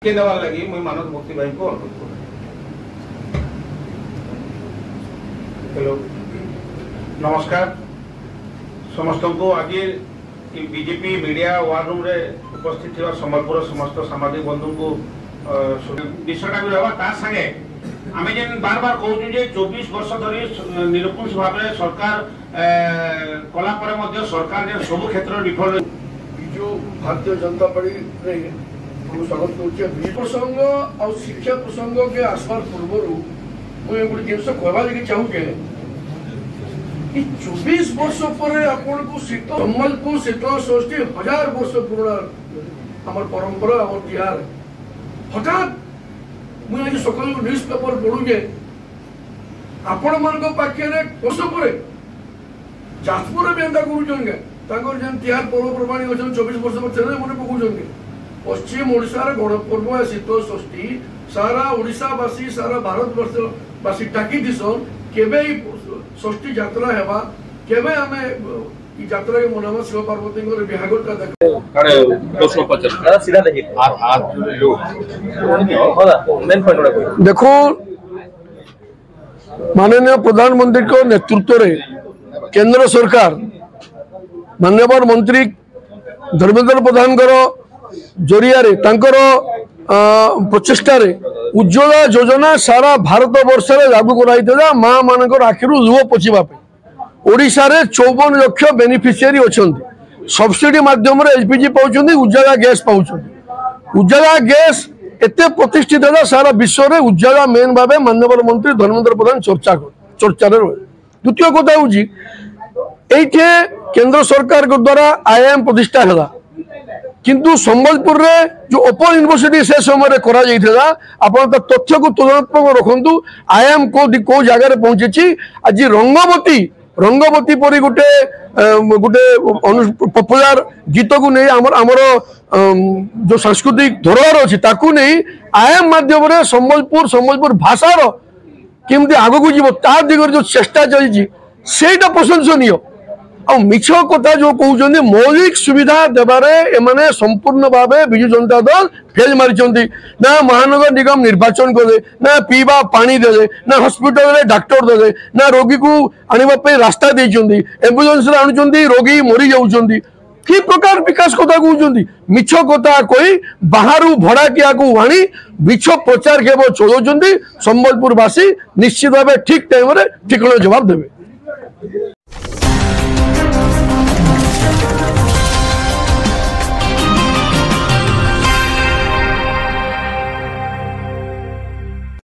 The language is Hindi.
के देवार लगी मुई मानस भक्ति भाई को अनुरोध करूँ। हेलो नमस्कार समस्त को आज बीजेपी मीडिया वार रूम रे उपस्थित थी संबलपुर समस्त सामाजिक बंधु को विषयटा भी रहा ता संगे आमे जेन बार बार कहूँ जे 24 वर्ष धरी निरंकुश भाव सरकार कला पर मध्य सरकार जे सब क्षेत्र विफल जो भारतीय जनता पार्टी रे स्वागत करुचे प्रसंग और शिक्षा प्रसंग के आसबार पूर्व मुझे गोटे जिन कहवा लगे चाहूचे 24 वर्ष पर आपन को संबलपुर शीतल षष्ठी 1000 वर्ष पुराना आम परंपरा आम तिहार हठात मुझे आज सकाल न्यूज पेपर पढ़ुचे आपण मान पाखे वर्ष पर जाजपुर भी एंता करुन जेन तिहार पर्वपर्वाणी अच्छे 24 वर्ष पर मन पकाउन पश्चिम ओडिशार गणपर्व शीतल षष्ठी सारा ओडिशावासी सारा भारतवर्षवासी टाकी दिसन केबे षष्ठी यात्रा हेबा केबे हमें ई यात्रा के मनवा शिव पार्वती को बिहागटा देख कारे प्रश्न पचर सीधा देखि हाथ लो होला मेन पॉइंट कोई देखो माननीय प्रधानमंत्री को नेतृत्व रे केंद्र सरकार माननीय मंत्री धर्मेंद्र प्रधान जरिया प्रचेषा उज्ज्वला योजना सारा भारत वर्ष लागू कराइला माँ मान आखिर लुह पोछापी ओडिशा रे 54 लाख बेनिफिशियरी अच्छा सब्सिडी माध्यम एलपीजी पाँच उज्ज्वला गैस पाँच उज्ज्वला गैस एते प्रतिष्ठित है सारा विश्व में उज्ज्वला मेन भाव माननीय मंत्री धर्मेंद्र प्रधान चर्चा द्वितीय कथा हूँ ये केंद्र सरकार द्वारा आईआईएम प्रतिष्ठा है किंतु संबलपुर रे जो ओपन यूनिवर्सिटी से समय करा आपण तथ्य को तुलनात्मक रखु आईएम को जगह पहुंची आज रंगवती परी गोटे गोटे पॉपुलर गीत को नहीं आमर जो सांस्कृतिक धरोहर अच्छी ताकू नहीं आईएम माध्यम संबलपुर भाषार केमती आग को जीव ता दिगरे जो चेष्टा चली सेटा प्रशंसनीय आ मिछ कथा जो कहते मौलिक सुविधा देवारे एमाने संपूर्ण भाव विजु जनता दल फेल मारी ना महानगर निगम निर्वाचन कले ना पीवा पानी देले ना हॉस्पिटल रे डॉक्टर देले ना रोगी को आनिबा पे रास्ता देइचंदी एम्बुलेंस रे आणुचंदी रोगी मरी जाउचंदी कि प्रकार विकास कथा कहउचंदी मिछ कथा कोई बाहरु भड़ा किया को आनी मिछ प्रचार केवल चलाउचंदी संबलपुरवासी निश्चित भाव ठीक टाइम रे ठिकण जवाब देबे।